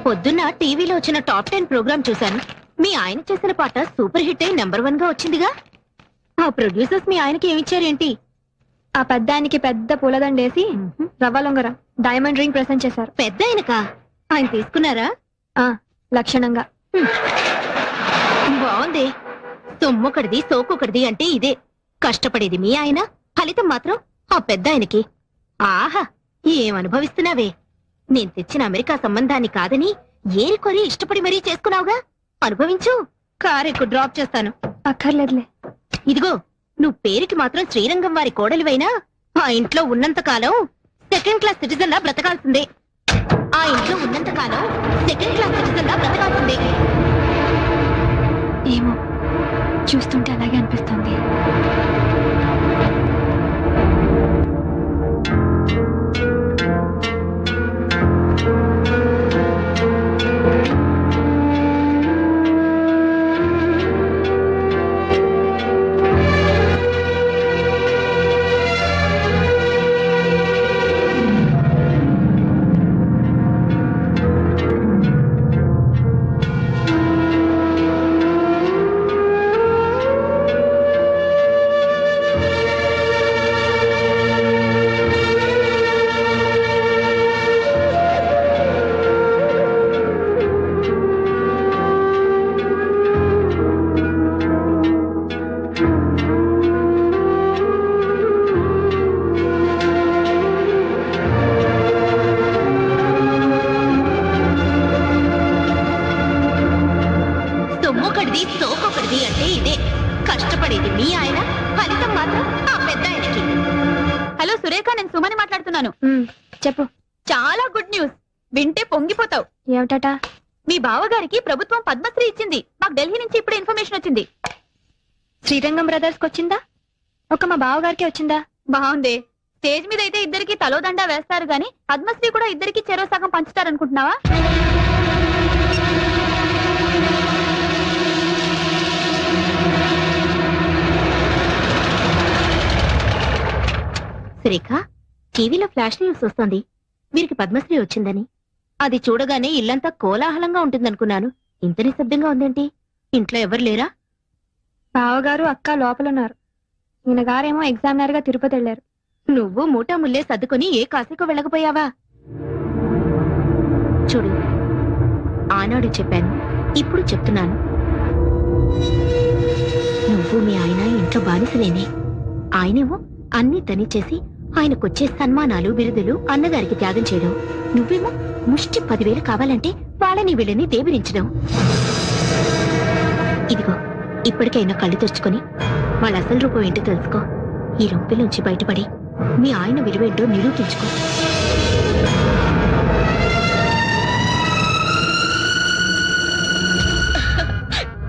పొద్దున్న టీవీలో వచ్చిన టాప్ 10 ప్రోగ్రామ్ చూశాను. మీ ఆయన చేసిన పాట సూపర్ హిట్ అయి నెంబర్ 1 గా వచ్చిందిగా. ఆ ప్రొడ్యూసర్స్ మీ ఆయనకి ఏమిచ్చారేంటి? ఆ పెద్ద ఆయనకి పెద్ద పూలదండేసి రవ్వ లొంగరం డైమండ్ రింగ్ ప్రెసెంట్ చేశారు. పెద్ద ఆయనకా? ఆయన తీసుకున్నారా? లక్షణంగా. బాగుంది. సొమ్మొకటిది సోకొకటిది అంటే ఇదే. కష్టపడేది మీ ఆయన, ఫలితం మాత్రం ఆ పెద్ద ఆయనకి. ఆహా, ఏమనుభవిస్తున్నావే. నేను తెచ్చిన అమెరికా సంబంధాన్ని కాదని ఏరికొరి ఇష్టపడి మరీ చేసుకున్నావుగా. అనుభవించు. కారెక్కు డ్రాప్ చేస్తాను. అక్కర్లేదులే. ఇదిగో, నువ్వు పేరుకి మాత్రం శ్రీరంగం వారి కోడలివైనా ఆ ఇంట్లో ఉన్నంతకాలం సెకండ్ క్లాస్ సిటిజన్ లా బ్రతకాల్సిందే. ఆ ఇంట్లో ఉన్నంతకాలం సెకండ్ క్లాస్ సిటిజన్ లా బ్రతకాల్సిందే. ఏమో, చూస్తుంటే అలాగే అనిపిస్తుంది. సోకొకటిది అంటే ఇదే. కష్టపడేది మీ ఆయన, ఫలితం మాత్రం ఆ పెద్ద ఆయనకి. హలో సురేఖ, నేను సుమని మాట్లాడుతున్నాను. చెప్పు. చాలా గుడ్ న్యూస్. వింటే పొంగిపోతావు. ఏమిటట? మీ బావగారికి ప్రభుత్వం పద్మశ్రీ ఇచ్చింది. మాకు ఢిల్లీ నుంచి ఇప్పుడే ఇన్ఫర్మేషన్ వచ్చింది. శ్రీరంగం బ్రదర్స్ కి వచ్చిందా? ఒక మా బావగారికి వచ్చిందా? బాగుంది. స్టేజ్ మీద అయితే ఇద్దరికి తలోదండా వేస్తారు గాని పద్మశ్రీ కూడా ఇద్దరికి చెరో సగం పంచుతారనుకుంటున్నావా? సురేఖ, టీవీలో ఫ్లాష్ న్యూస్ వస్తుంది. వీరికి పద్మశ్రీ వచ్చిందని. అది చూడగానే ఇల్లంతా కోలాహలంగా ఉంటుందనుకున్నాను. ఇంత నిశ్శబ్దంగా ఉందేంటి? ఇంట్లో ఎవరు లేరా? బావగారు అక్క లోపలున్నారు. ఈయన గారేమో ఎగ్జామినర్ గా తిరుపతి వెళ్లారు. నువ్వు మూటా ముల్లే సర్దుకొని ఏ కాశీకో వెళ్ళకపోయావా? చూడు, ఆనాడు చెప్పాను, ఇప్పుడు చెప్తున్నాను. నువ్వు మీ ఆయన ఇంట్లో బానిసలేనే. ఆయనేమో అన్ని తనిచేసి ఆయనకొచ్చే సన్మానాలు బిరుదులు అన్నగారికి త్యాగం చేయడం. నువ్వేమో ముష్టి 10,000 కావాలంటే వాళ్ళని వీళ్ళని దేబిరించడం. ఇదిగో, ఇప్పటికైనా కళ్ళు తెరుచుకొని వాళ్ళ అసలు రూపం ఏంటో తెలుసుకో. ఈ రొంపిలోంచి బయటపడి మీ ఆయన విలువేంటో నిరూపించుకో.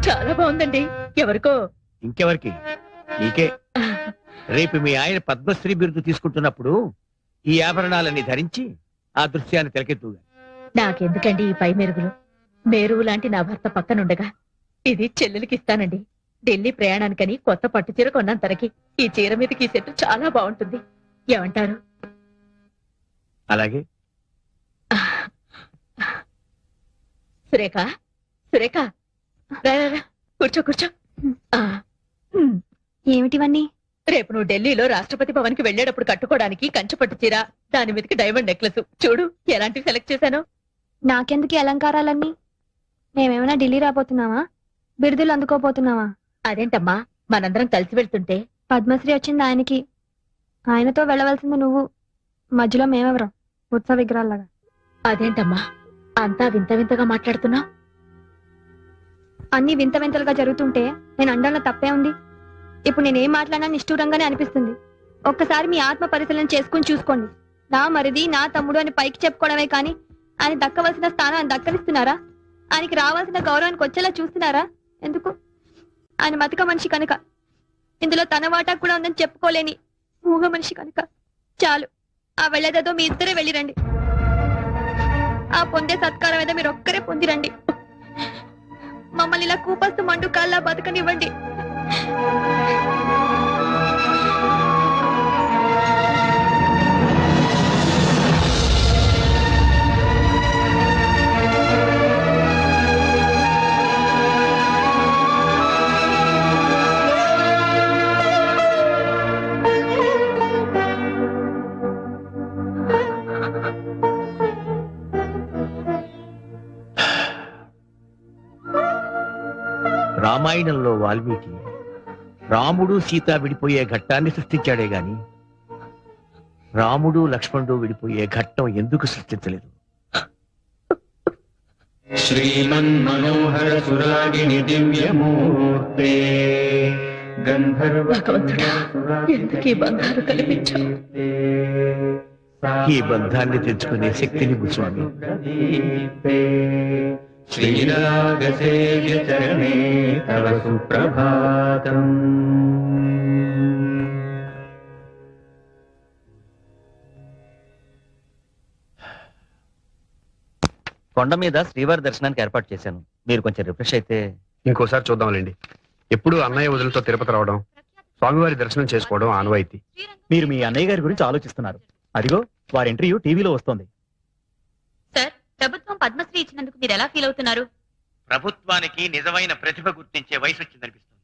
చాలా బాగుందండి. ఎవరికో? ఇంకెవరికి? నీకే. రేపు మీ ఆయన పద్మశ్రీ బిరుదు తీసుకుంటున్నప్పుడు ఈ ఆభరణాలన్నీ ధరించి ఆ దృశ్యాన్ని తెలకెత్తుగా. నాకెందుకండి ఈ పై మెరుగులు? మేరువు లాంటి నా భర్త పక్కనుండగా ఇది చెల్లెలికి ఇస్తానండి. ఢిల్లీ ప్రయాణానికని కొత్త పట్టు చీర కొన్నాను తనకి. ఈ చీర మీదకి ఈ సెట్ చాలా బాగుంటుంది. ఏమంటారు? అలాగే. సురేఖ, సురేఖ, కూర్చో కూర్చో. ఏమిటివన్నీ? రేపు నువ్వు ఢిల్లీలో రాష్ట్రపతి భవన్ కి వెళ్లేటప్పుడు కట్టుకోవడానికి కంచుపట్టు చీర, దాని మీదకి డైమండ్ నెక్లెస్. చూడు ఎలాంటివి సెలెక్ట్ చేశాను. నాకెందుకు అలంకారాలన్నీ? మేమేమైనా ఢిల్లీ రాబోతున్నావా? బిరుదులు అందుకోపోతున్నావా? అదేంటమ్మా, మనందరం కలిసి వెళ్తుంటే. పద్మశ్రీ వచ్చింది ఆయనకి, ఆయనతో వెళ్ళవలసింది నువ్వు. మధ్యలో మేమెవరం? ఉత్సవ విగ్రహాల్లాగా. అదేంటమ్మా అంతా వింత వింతగా మాట్లాడుతున్నావు? అన్ని వింత వింతలుగా జరుగుతుంటే నేను అండంలో తప్పే ఉంది. ఇప్పుడు నేనేం మాట్లాడినా నిష్ఠూరంగానే అనిపిస్తుంది. ఒక్కసారి మీ ఆత్మ పరిశీలన చేసుకుని చూసుకోండి. నా మరిది, నా తమ్ముడు అని పైకి చెప్పుకోవడమే కానీ ఆయన దక్కవలసిన స్థానాన్ని దక్కనిస్తున్నారా? ఆయనకి రావాల్సిన గౌరవానికి వచ్చేలా చూస్తున్నారా? ఎందుకు? ఆయన మతక మనిషి కనుక. ఇందులో తన వాటా కూడా ఉందని చెప్పుకోలేని మూగ మనిషి కనుక. చాలు, ఆ వెళ్ళేదేదో మీ ఇద్దరే వెళ్ళిరండి. ఆ పొందే సత్కారం ఏదో మీరు ఒక్కరే పొందిరండి. మమ్మల్ని ఇలా కూపస్తు మండు కాల్లా బతకనివ్వండి. రామాయణంలో వాల్మీకి రాముడు సీత విడిపోయే ఘట్టాన్ని సృష్టించాడే గాని రాముడు లక్ష్మణుడు విడిపోయే ఘట్టం ఎందుకు సృష్టించలేదు? శ్రీమన్మనోహర సురాగిణి దివ్యమూర్తే భగవంతుడా, ఎందుకు ఈ బంధాలు కల్పించావు? ఈ బంధాన్ని తెచ్చుకునే శక్తిని స్వామి. శ్రీరాగసేవ్య చరణే తవ సుప్రభాతం. కొండ మీద శ్రీవారి దర్శనానికి ఏర్పాటు చేశాను. మీరు కొంచెం రిఫ్రెష్ అయితే. ఇంకోసారి చూద్దాంలేండి. ఎప్పుడు అన్నయ్య వదులతో తిరుపతి రావడం, స్వామివారి దర్శనం చేసుకోవడం ఆనవాయితీ. మీరు మీ అన్నయ్య గారి గురించి ఆలోచిస్తున్నారు. అదిగో వారి ఇంటర్వ్యూ టీవీలో వస్తోంది. సార్, ప్రభుత్వం పద్మశ్రీ ఇచ్చినందుకు మీరు ఎలా ఫీల్ అవుతున్నారు? ప్రభుత్వానికి నిజమైన ప్రతిభ గుర్తించే వయసు వచ్చిందనిపిస్తుంది.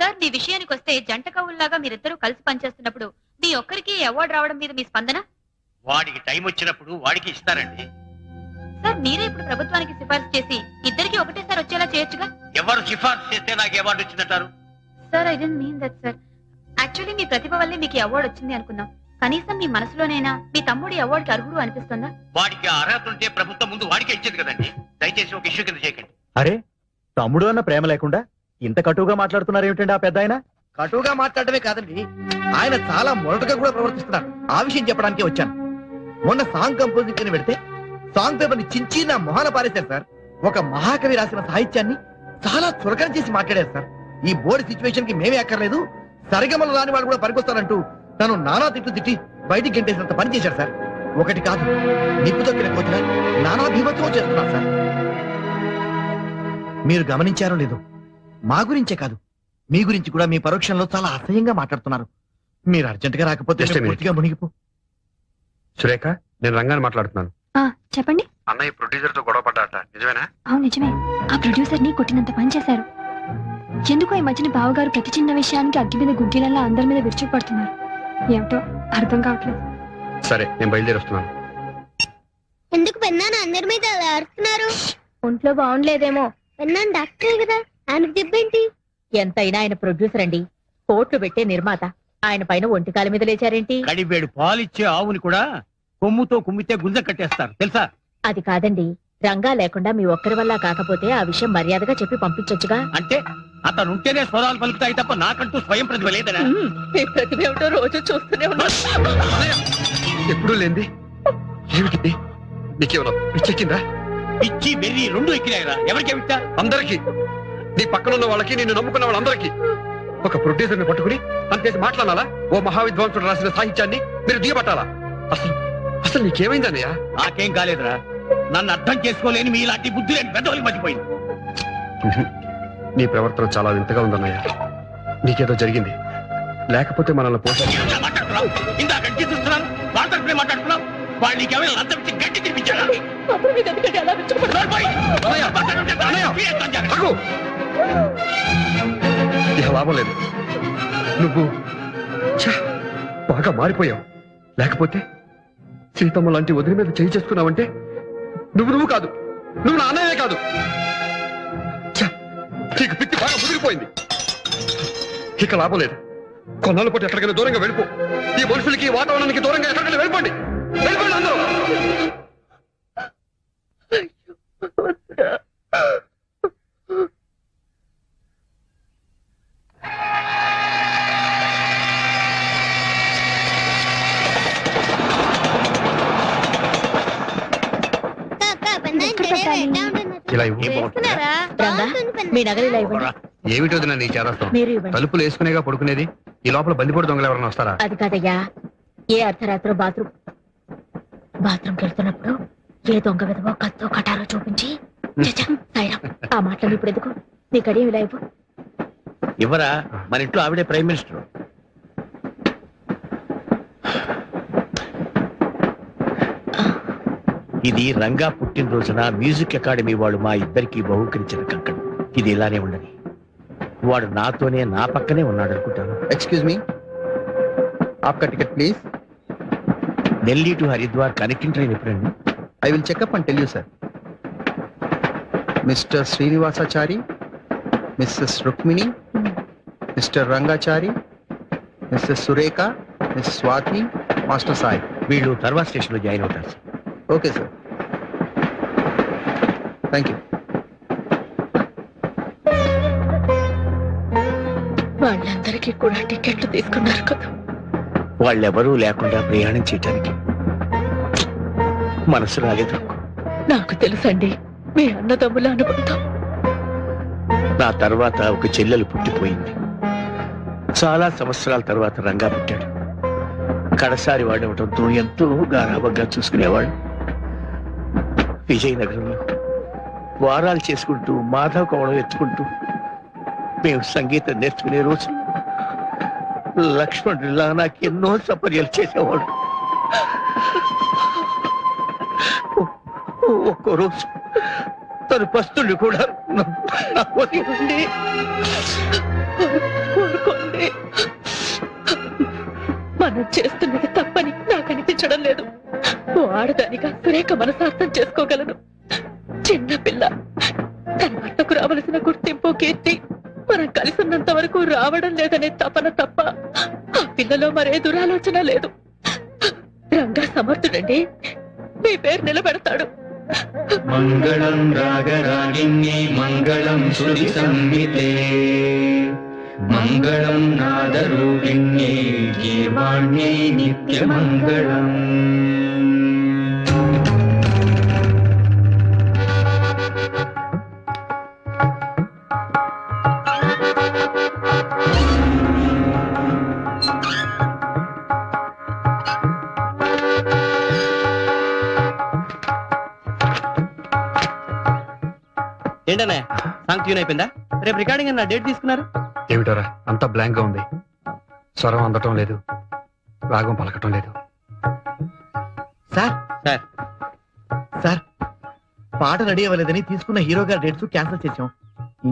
సార్, మీ విషయానికి వస్తే జంట కవుల్లాగా మీరిద్దరూ కలిసి పనిచేస్తున్నప్పుడు మీ ఒక్కరికి అవార్డు రావడం మీద మీ స్పందన? వాడికి టైం వచ్చినప్పుడు వాడికి ఇస్తారండి. సార్, మీరే ఇప్పుడు ప్రభుత్వానికి సిఫార్సు చేసి ఇద్దరికి ఒకటేసారి వచ్చేలా చేయొచ్చుగా? ఎవరు సిఫార్సు చేస్తే నాకు అవార్డు వచ్చిందంటారు? Sir, I don't mean that sir. Actually మీ ప్రతిభ వల్లే మీకు అవార్డు వచ్చింది అనుకున్నాం. కనీసం మీ మనసులోనైనా మీ తమ్ముడి అవార్డుకి అర్హుడు అనిపిస్తుందా? వాడికి అర్హత ఉంటే ప్రభుత్వం ముందు వాడికే ఇచ్చేది కదండి. దయచేసి ఒక ఇష్యూ కింద చేయకండి. అరే, తమ్ముడు అన్న ప్రేమ లేకుండా ఇంత కటువుగా మాట్లాడుతున్నారు ఏమిటండి ఆ పెద్ద ఆయన? కటువుగా మాట్లాడటమే కాదండి, ఆయన చాలా మొరటుగా కూడా ప్రవర్తిస్తున్నారు. ఆ విషయం చెప్పడానికే వచ్చాను. మొన్న సాంగ్ కంపోజింగ్ అని పెడితే సాంగ్ పేపర్ ని చించి నా మొహాన పారేశారు సార్. ఒక మహాకవి రాసిన సాహిత్యాన్ని చాలా చురకన చేసి మాట్లాడారు సార్. ఈ బోర్డు సిచ్యువేషన్ కి మేమే అక్కర్లేదు, సరిగమలు రాని వాడు కూడా పనికొస్తారంటూ తను నానా తిట్లు తిట్టి బయటికి గంటేసినంత పని చేశారు సార్. ఒకటి కాదు, నిప్పు తొక్కిన కోతిన నానా భీమత్వం చేస్తున్నారు సార్. మీరు గమనించారో లేదో, మా గురించే కాదు మీ గురించి కూడా మీ పరోక్షంలో చాలా అసహ్యంగా మాట్లాడుతున్నారు. మీరు అర్జెంట్ గా రాకపోతే Just a minute. పూర్తిగా మునిగిపో. సురేఖ, నేను రంగాన్ని మాట్లాడుతున్నాను. చెప్పండి. అన్నయ్య ప్రొడ్యూసర్ తో గొడవ పడ్డాట, నిజమేనా? అవును, నిజమే. ఆ ప్రొడ్యూసర్ ని కొట్టినంత పని చేశారు. ఎందుకో ఈ మధ్యన బావగారు ప్రతి చిన్న విషయానికి అగ్గి మీద గుగ్గిలల్లా అందరి మీద విరుచుకుపడుతున్నారు. ఏమిటో అర్థం కావట్లేదు. సరే, నేను బయలుదేరి వస్తున్నాను. ఎందుకు పెన్నాను అందరి మీద అలా అరుస్తున్నారు? ఒంట్లో బాగుండలేదేమో. పెన్నాను డాక్టరే కదా, ఆయనకు చెప్పేంటి? ఎంతైనా ఆయన ప్రొడ్యూసర్ అండి, కోట్లు పెట్టే నిర్మాత. ఆయన పైన ఒంటికాల మీద లేచారేంటి? కడివేడు పాలిచ్చే ఆవుని కూడా కొమ్ముతో కుమ్మితే గుంజ కట్టేస్తారు తెలుసా? అది కాదండి, రంగా లేకుండా మీ ఒక్కరి వల్ల కాకపోతే ఆ విషయం మర్యాదగా చెప్పి పంపించొచ్చుగా. అంటే అతను ఉంటేనే స్వరాలు పలుకుతాయి తప్ప నాకంటూ స్వయం ప్రతిభ లేదనా? మీ ప్రతిభ ఏమిటో రోజు చూస్తూనే ఉన్నా. ఎప్పుడు లేంది ఏమిటి? నీకేమన్నా పిచ్చెక్కిందా? పిచ్చి వెర్రి రెండు ఎక్కినాయిరా. ఎవరికి విట్టా? అందరికి, నీ పక్కన ఉన్న వాళ్ళకి, నిన్ను నమ్ముకున్న వాళ్ళందరికీ. ఒక ప్రొడ్యూసర్ ని పట్టుకుని అంతేసి మాట్లాడాలా? ఓ మహావిద్వాంసుడు రాసిన సాహిత్యాన్ని మీరు దిగబట్టాలా? అసలు అసలు నీకేమైందన్నయ్య? నాకేం కాలేదురా. నన్ను అర్థం చేసుకోలేని మీ ఇలాంటి బుద్ధి లేని పెద్దవాళ్ళకి మర్చిపోయింది. నీ ప్రవర్తన చాలా వింతగా ఉందన్నయ్య. నీకేదో జరిగింది, లేకపోతే మనల్ని మాట్లాడుతున్నావు. ఇందాక గట్టి చూస్తున్నాను, వాళ్ళతో మాట్లాడుతున్నావు. వాళ్ళు నీకేమైనా లంచం ఇచ్చి గట్టి తినిపించారా? ఇక లాభం లేదు. నువ్వు బాగా మారిపోయావు. లేకపోతే సీతమ్మ లాంటి వదిలి మీద చేయి చేసుకున్నావంటే నువ్వు కాదు, నువ్వు నా అన్నయ్యే కాదు. నీకు పిచ్చి బాగా ముదిరిపోయింది. ఇక లాభం లేదు. కొన్నాళ్ళు పాటు ఎక్కడికైనా దూరంగా వెళ్ళిపో. ఈ మనుషులకి, వాతావరణానికి దూరంగా ఎక్కడికైనా వెళ్ళిపోండి. వెళ్ళిపోండి అందరూ. ఇలా ఇవ్వు. రంగా, మీ నగలు ఇలా ఇవ్వండి. ఏమిటో నీ చేరస్తాం. మీరు ఇవ్వండి. తలుపులు వేసుకునేగా పడుకునేది. ఈ లోపల బందిపోటు దొంగలు ఎవరైనా వస్తారా? అది కాదయ్యా, ఏ అర్ధరాత్రో బాత్రూమ్కి వెళ్తున్నప్పుడు ఏ దొంగ విధవో కత్తో కటారో చూపించి సాయిరాం, ఆ మాటలు ఇప్పుడు ఎందుకు? నీ కడియం ఇలా ఇవ్వు. ఇవ్వరా, మన ఇంట్లో ఆవిడే ప్రైమ్ మినిస్టర్. ఇది రంగా పుట్టినరోజున మ్యూజిక్ అకాడమీ వాళ్ళు మా ఇద్దరికి బహుకరించిన కంకణం. ఇది ఇలానే ఉండని. వాడు నాతోనే నా పక్కనే ఉన్నాడు అనుకుంటాను. ఎక్స్క్యూజ్ మీ, ఆప్కా ticket please. Delhi to Haridwar connecting train ఎప్పుడండి? I will check up and tell you, sir. Mr. Srinivasachari, mrs Rukmini, mister Rangachari, mrs Surekha, miss Swathi, master Sai. వీళ్ళు తర్వాత స్టేషన్ లో జాయిన్ అవుతారు sir. Okay sir, thank you. వాళ్ళందరికీ కూడా టికెట్లు తీసుకున్నారు కదా. వాళ్ళెవరూ లేకుండా ప్రయాణం చేయటానికి మనసు రాలేదు. నాకు తెలుసండి మీ అన్నదమ్ముల అనుబంధం. నా తర్వాత ఒక చెల్లెలు పుట్టిపోయింది. చాలా సంవత్సరాల తర్వాత రంగా పుట్టాడు. కడసారి వాడవటంతో ఎంతో గారాబంగా చూసుకునేవాడు. విజయనగరంలో వారాలు చేసుకుంటూ మాధవ కోవడం ఎత్తుకుంటూ మేము సంగీతం నేర్చుకునే రోజు లక్ష్మణుడిలా నాకు ఎన్నో సపర్యలు చేసేవాడు. ఒక్కో రోజు తను పస్తుల్ని కూడా మనం చేస్తున్నది తప్పని నాకు అనిపించడం లేదు. ఓ ఆడదానిగా సురేఖ మనసార్థం చేసుకోగలను. చిన్న పిల్ల తన భర్తకు రావలసిన గుర్తింపు కీర్తి మనం కలిసి ఉన్నంత వరకు రావడం లేదనే తపన తప్ప ఆ పిల్లలో మరే దురాలోచన లేదు. రంగా సమర్థుడండి, మీ పేరు నిలబెడతాడు. మంగళం రాగరాగిణ్యే మంగళం శృతి సంహితే మంగళం నాదరూపిణ్యే గీర్వాణ్యే నిత్యమంగళం. ఏంటనే సాంగ్ ట్యూన్ అయిపోయిందా? రేపు రికార్డింగ్ అన్న డేట్ తీసుకున్నారు. ఏమిటోరా అంతా బ్లాంక్ గా ఉంది. స్వరం అందటం లేదు, రాగం పలకటం లేదు. సార్ సార్ సార్ పాట రెడీ అవ్వలేదని తీసుకున్న హీరో గారి డేట్స్ క్యాన్సిల్ చేసాం.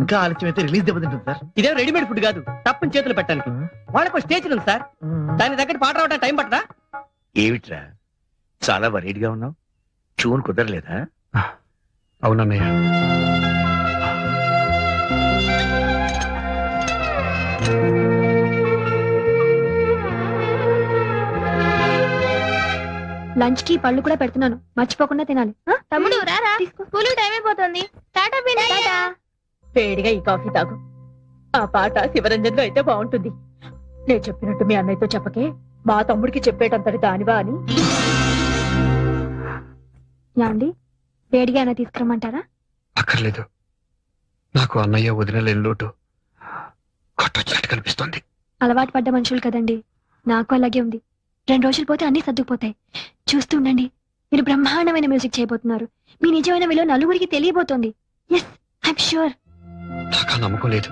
ఇంకా ఆలస్యం అయితే రిలీజ్ దెబ్బతింటుంది సార్. ఇదే రెడీమేడ్ ఫుడ్ కాదు, తప్పని చేతులు పెట్టడానికి. వాళ్ళకు స్టేజ్ ఉంది సార్, దాని దగ్గర పాట రావడానికి టైం పట్టరా? ఏమిట్రా చాలా వరీడ్ గా ఉన్నావు? ట్యూన్ కుదరలేదా? అవునన్నయ్య, లంచ్ కి పళ్ళు కూడా పెడుతున్నాను, మర్చిపోకుండా తినాలి. తమ్ముడు రారా, స్కూల్ టైం అయిపోతుంది. టాటా టాటా. వేడిగా ఈ కాఫీ తాగు. ఆ పాట శివరంజన్లో అయితే బాగుంటుంది. నేను చెప్పినట్టు మీ అన్నయ్యతో చెప్పకే, మా తమ్ముడికి చెప్పేటంతటి దానివా అని. యాండి వేడిగా అయినా తీసుకురమ్మంటారా? అక్కర్లేదు, నాకు అన్నయ్య వదిన లోటు కొట్టొచ్చినట్టు కనిపిస్తోంది. అలవాటు పడ్డ మనుషులు కదండి, నాకు అలాగే ఉంది. 2 రోజులు పోతే అన్ని సర్దుకుపోతాయి. చూస్తూ ఉండండి, మీరు బ్రహ్మాండమైన మ్యూజిక్ చేయబోతున్నారు. మీ నిజమైన విలువ నలుగురికి తెలియబోతోంది. Yes, I'm sure. నాకు ఆ నమ్మకం లేదు.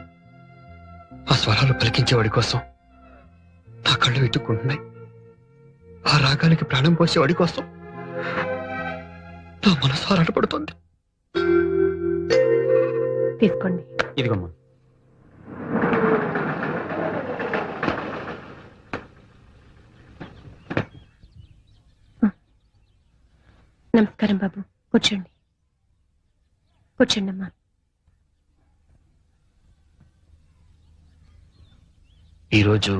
ఆ స్వరాలు పలికించేవాడి కోసం నా కళ్ళు వెతుక్కుంటున్నాయి. ఆ రాగానికి ప్రాణం పోసేవాడి కోసం నా మనసు ఆరాటపడుతోంది. తీసుకోండి. ఇదిగమ్మా. నమస్కారం బాబు, కూర్చోండి. కూర్చోండి అమ్మా. ఈరోజు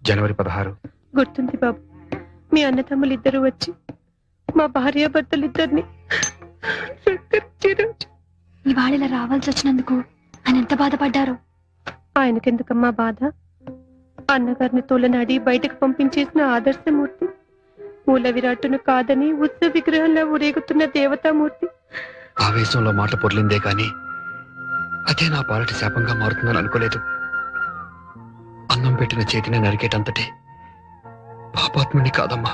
జనవరి 16. గుర్తుంది బాబు, మీ అన్నతమ్ములిద్దరూ వచ్చి మా భార్యాభర్తలిద్దరిని ఇవాళ ఇలా రావాల్సి వచ్చినందుకు ఆయన ఎంత బాధపడ్డారు. ఆయనకెందుకమ్మా బాధ? అన్నగారిని తోలనాడి బయటకు పంపించేసిన ఆదర్శమూర్తి, మూల విరాట్టును కాదని ఉత్సవ విగ్రహంలో ఊరేగుతున్న దేవతామూర్తి. ఆవేశంలో మాట పొర్లిందే కాని అదే నా పాలటి శాపంగా మారుతుందని అనుకోలేదు. అన్నం పెట్టిన చేతిని నరికేటంతటి పాపాత్ముని కాదమ్మా.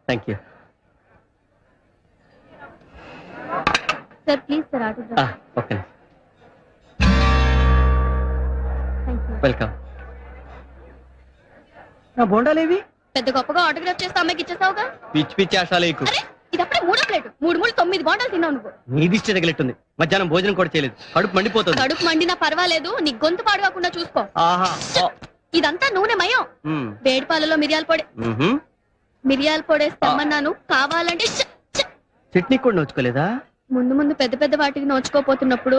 Thank you sir. Please sir, autograph. Okay, welcome. నా బోండాలేవి? పెద్ద గొప్పగా ఆటోగ్రాఫ్ చేస్తే అమ్మాయికి ఇచ్చేసావుగా. పిచ్చి పిచ్చి ఆశాలేకు. ఇది అప్పుడే 3వ ప్లేట్. 3 9 బోండాలు తిన్నావు నువ్వు. నీ దిష్టి తగిలిట్టుంది. మధ్యాహ్నం భోజనం కూడా చేయలేదు, కడుపు మండిపోతుంది. కడుపు మండినా పర్వాలేదు, నీ గొంతు పాడుకోకుండా చూసుకో. ఆహా, ఇదంతా నూనె మయం. వేడి పాలలో మిరియాల పొడి. మిరియాల పొడేస్తామన్నాను, కావాలంటే చట్నీ కూడా నోచుకోలేదా? ముందు ముందు పెద్ద పెద్ద వాటికి నోచుకోపోతున్నప్పుడు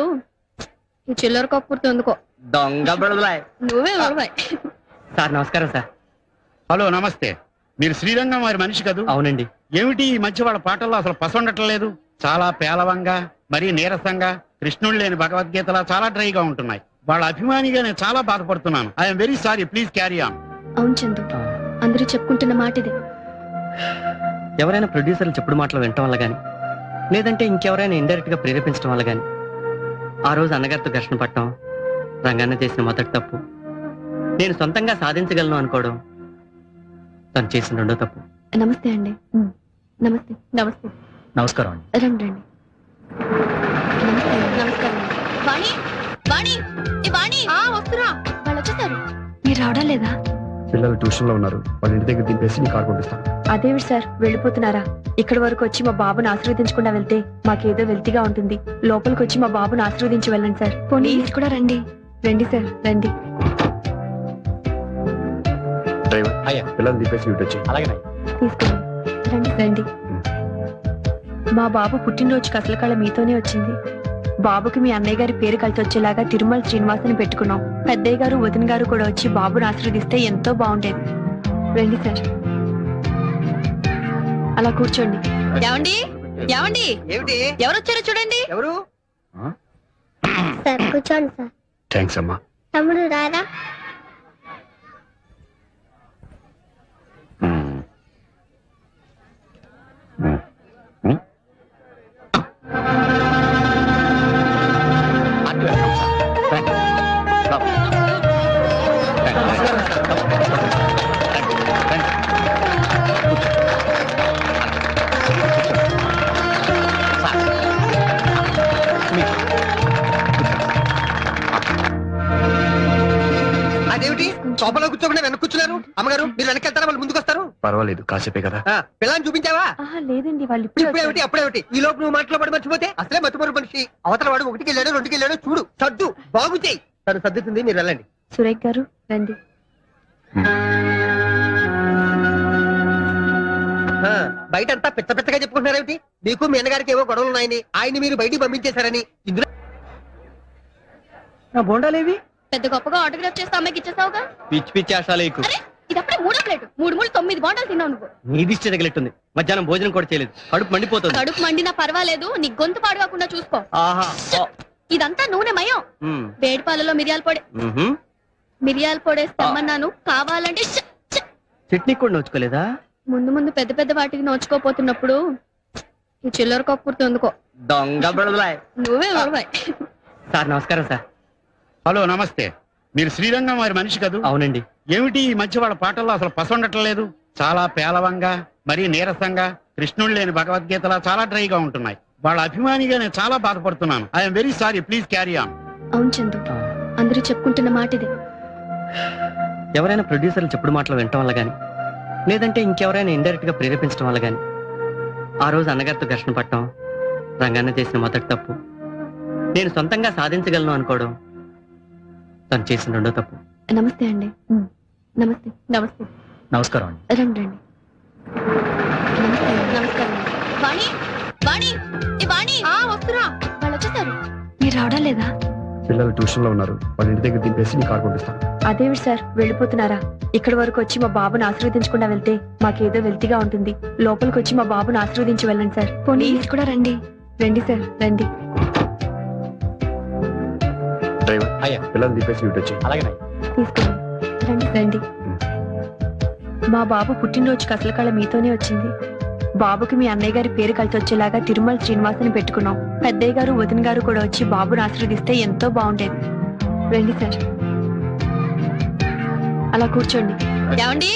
ఈ చిల్లర కప్పుర్తి ఎందుకో. దొంగ బుడదలాయ్. నువ్వే గొడవాయ్. సార్ నమస్కారం సార్. హలో నమస్తే. మీరు శ్రీరంగం వారి మనిషి కదూ? అవునండి. ఏమిటి ఈ మధ్య వాళ్ళ పాటల్లో అసలు పసండటం లేదు? చాలా పేలవంగా, మరీ నీరసంగా, కృష్ణుడు లేని భగవద్గీతలా చాలా డ్రైగా ఉంటున్నాయి. వాళ్ళ అభిమానిగా నేను చాలా బాధపడుతున్నాను. I'm very sorry, please carry on. అవును చందు, అందరూ చెప్పుకుంటున్న మాట ఇదే. ఎవరైనా ప్రొడ్యూసర్లు చెప్పుడు మాటలు వినటం వల్ల గాని, లేదంటే ఇంకెవరైనా ఇండైరెక్ట్ గా ప్రేరేపించడం వల్ల గాని, ఆ రోజు అన్నగారితో ఘర్షణ పట్టడం రంగన్న చేసిన మొదటి తప్పు. నేను సొంతంగా సాధించగలను అనుకోవడం తను చేసిన రెండో తప్పు. నమస్తే అండి. నమస్తే. నమస్తే. నమస్కారం అండి. రండి రండి. నమస్తే. నమస్కారం. వాణి, వాణి, ఏ వాణి, వస్తున్నా. వాళ్ళు వచ్చేసారు. మీరు రావడం లేదా? పిల్లలు ట్యూషన్ లో ఉన్నారు, వాళ్ళ ఇంటి దగ్గర దింపేసి నీ కార్ పంపిస్తాను. అదేవి సార్, వెళ్ళిపోతున్నారా? ఇక్కడి వరకు వచ్చి మా బాబుని ఆశీర్వదించకుండా వెళ్తే మాకేదో వెల్తిగా ఉంటుంది. లోపలికి వచ్చి మా బాబుని ఆశీర్వదించి వెళ్ళండి సార్. పోనీ కూడా రండి. రండి సార్, రండి. డ్రైవర్ అయ్యా. పిల్లలు దింపేసి ఇటు వచ్చి. అలాగే తీసుకోండి. రండి రండి. మా బాబు పుట్టినరోజుకి అసలు కళ మీతోనే వచ్చింది. బాబుకి మీ అన్నయ్య గారి పేరు కలిసి వచ్చేలాగా తిరుమల శ్రీనివాసుని పెట్టుకున్నాం. పెద్దయ్య గారు వదిన గారు కూడా వచ్చి బాబుని ఆశీర్వదిస్తే ఎంతో బాగుండేది. రండి సార్. అలా కూర్చోండి. ఏమండి, ఏమండి, ఏమిటి? ఎవరు వచ్చారో చూడండి. ఎవరు? సార్ కూర్చోండి సార్. థ్యాంక్స్ అమ్మా. తమ్ముడు రారా? అదేమిటి సోఫాలో కూర్చోకుండా వెనక్కి కూర్చున్నారు? అమ్మగారు మీరు వెనక్కి వెళ్తారా, వాళ్ళు ముందుకు వస్తారు? పర్వాలేదు, కాసేపే కదా. పిల్లని చూపించావా? లేదండి, వాళ్ళు ఇప్పుడేమిటి అప్పుడేమిటి? ఈ లోపు నువ్వు మాటలో పడి మర్చిపోతే అసలే మర్చిపోరు మనిషి. అవతల వాడు 1కి వెళ్ళాడు 2కి వెళ్ళాడు, చూడు సర్దు బాగు చేయి. తను సర్దుతుంది, మీరు వెళ్ళండి. సురేఖ్ గారు రండి. బయట అంతా పెద్ద పెద్దగా చెప్పుకుంటున్నారేమిటి? మీకు మీ అన్నగారికి ఏవో గొడవలు ఉన్నాయని, ఆయన్ని మీరు బయటికి పంపించేశారని. ఇందులో నా బోండాలేవి? పెద్ద గొప్పగా ఆటోగ్రాఫ్ చేస్తే అమ్మాయికి ఇచ్చేసావుగా. పిచ్చి పిచ్చి ఆశాలేకు. ఇది అప్పుడే 3వ ప్లేట్. 3 9 బాండాలు తిన్నావు నువ్వు. నీ దిష్టి తగిలిట్టుంది. మధ్యాహ్నం భోజనం కూడా చేయలేదు, కడుపు మండిపోతుంది. కడుపు మండినా పర్వాలేదు, నీ గొంతు పాడుకోకుండా చూసుకో. ఆహా. ఇదంతా నూనె మయం. వేడి పాలలో మిరియాల పొడి. మిరియాల పొడేస్తామన్నాను, కావాలంటే చట్నీ కూడా నోచుకోలేదా? ముందు ముందు పెద్ద పెద్ద వాటికి నోచుకోపోతున్నప్పుడు ఈ చిల్లర కప్పుర్తి ఎందుకో. దొంగ బుడదలాయ్. నువ్వే గొడవాయ్. సార్ నమస్కారం సార్. హలో నమస్తే. మీరు శ్రీరంగం వారి మనిషి కదూ? అవునండి. ఏమిటి ఈ మధ్య వాళ్ళ పాటల్లో అసలు పసండటం లేదు? చాలా పేలవంగా, మరీ నీరసంగా, కృష్ణుడు లేని భగవద్గీతలా చాలా డ్రైగా ఉంటున్నాయి. వాళ్ళ అభిమానిగా నేను చాలా బాధపడుతున్నాను. I'm very sorry, please carry on. అవును చందు, అందరూ చెప్పుకుంటున్న మాట ఇదే. ఎవరైనా ప్రొడ్యూసర్లు చెప్పుడు మాటలు వినటం వల్ల గాని, లేదంటే ఇంకెవరైనా ఇండైరెక్ట్ గా ప్రేరేపించడం వల్ల గాని, ఆ రోజు అన్నగారితో ఘర్షణ పట్టడం రంగన్న చేసిన మొదటి తప్పు. నేను సొంతంగా సాధించగలను అనుకోవడం తను చేసిన రెండో తప్పు. నమస్తే అండి. నమస్తే. నమస్తే. నమస్కారం అండి. రండి రండి. నమస్తే. నమస్కారం. వాణి, వాణి, ఏ వాణి, వస్తున్నా. వాళ్ళు వచ్చేసారు. మీరు రావడం లేదా? పిల్లలు ట్యూషన్ లో ఉన్నారు, వాళ్ళ ఇంటి దగ్గర దింపేసి నీ కార్ పంపిస్తాను. అదేవి సార్, వెళ్ళిపోతున్నారా? ఇక్కడి వరకు వచ్చి మా బాబుని ఆశీర్వదించకుండా వెళ్తే మాకేదో వెల్తిగా ఉంటుంది. లోపలికి వచ్చి మా బాబుని ఆశీర్వదించి వెళ్ళండి సార్. పోనీ కూడా రండి. రండి సార్, రండి. డ్రైవర్ అయ్యా. పిల్లలు దింపేసి ఇటు వచ్చి. అలాగే తీసుకోండి. రండి రండి. మా బాబు పుట్టినరోజుకి అసలు కళ మీతోనే వచ్చింది. బాబుకి మీ అన్నయ్య గారి పేరు కలిసి వచ్చేలాగా తిరుమల శ్రీనివాసుని పెట్టుకున్నాం. పెద్దయ్య గారు వదిన గారు కూడా వచ్చి బాబుని ఆశీర్వదిస్తే ఎంతో బాగుండేది. రండి సార్. అలా కూర్చోండి. ఏమండి,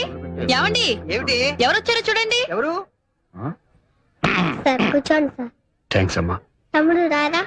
ఏమండి, ఏమిటి? ఎవరు వచ్చారో చూడండి. ఎవరు? సార్ కూర్చోండి సార్. థ్యాంక్స్ అమ్మా. తమ్ముడు రారా?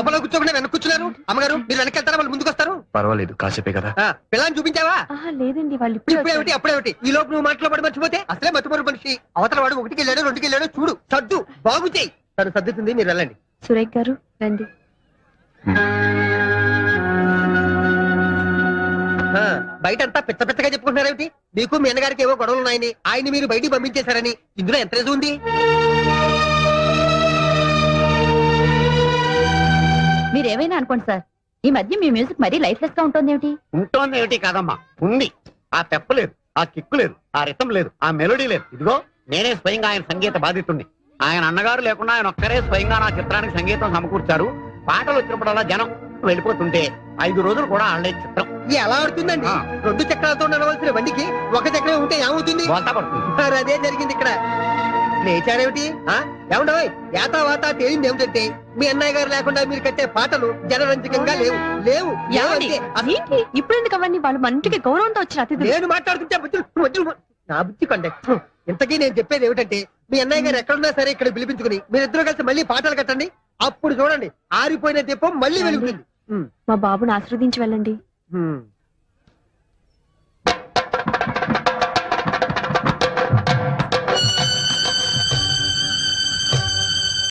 లోపల కూర్చోకుండా వెనక కూర్చున్నారు. అమ్మగారు మీరు వెనక్కి వెళ్తారా, వాళ్ళు ముందుకు వస్తారు. పర్వాలేదు, కాసేపే కదా. పిల్లని చూపించావా? లేదండి, వాళ్ళు ఇప్పుడేమిటి అప్పుడేమిటి, ఈ లోపు నువ్వు మాటలో పడి మర్చిపోతే అసలే మర్చిపోరు మనిషి. అవతల వాడు 1కి వెళ్ళాడు 2కి వెళ్ళాడు, చూడు సర్దు బాగు చేయి. తను సర్దుతుంది, మీరు వెళ్ళండి. సురేఖ్ గారు రండి. బయటంతా పెద్ద పెద్దగా చెప్పుకుంటున్నారేమిటి? మీకు మీ అన్నగారికి ఏవో గొడవలు ఉన్నాయని, ఆయన మీరు బయటికి పంపించేశారని. ఇందులో ఎంత రేజు ఉంది? మీరేమైనా అనుకోండి సార్, ఈ మధ్య మీ మ్యూజిక్ మరీ లైఫ్లెస్ గా ఉంటుంది ఏమిటి? ఉంటుంది ఏమిటి కాదమ్మా, ఉంది. ఆ పెప్ప లేదు, ఆ కిక్కు లేదు, ఆ రితం లేదు, ఆ మెలోడీ లేదు. ఇదిగో నేనే స్వయంగా ఆయన సంగీత బాధితుడిని. ఆయన అన్నగారు లేకుండా ఆయన ఒక్కరే స్వయంగా నా చిత్రానికి సంగీతం సమకూర్చారు. పాటలు వచ్చినప్పుడల్లా జనం వెళ్ళిపోతుంటే 5 రోజులు కూడా ఆడలే చిత్రం. ఎలా ఆడుతుందండి? 2 చక్రాలతో నడవలసిన బండికి 1 చక్రం ఉంటే ఏమవుతుంది? మరి అదే జరిగింది ఇక్కడ. లేచారేమిటి? ఏమండో యాతా వాతా తేలింది ఏమిటంటే, మీ అన్నయ్య గారు లేకుండా మీరు కట్టే పాటలు జనరంజకంగా లేవు. లేవు ఇప్పుడు ఎందుకు అవన్నీ? వాళ్ళు మన ఇంటికి గౌరవంతో వచ్చిన అతిథులు. నేను మాట్లాడుతుంటే నా బుద్ధి కంటే. ఇంతకీ నేను చెప్పేది ఏమిటంటే, మీ అన్నయ్య గారు ఎక్కడున్నా సరే ఇక్కడ పిలిపించుకుని మీరిద్దరూ కలిసి మళ్ళీ పాటలు కట్టండి. అప్పుడు చూడండి, ఆరిపోయిన దీపం మళ్ళీ వెలుగుతుంది. మా బాబుని ఆశీర్వదించి వెళ్ళండి.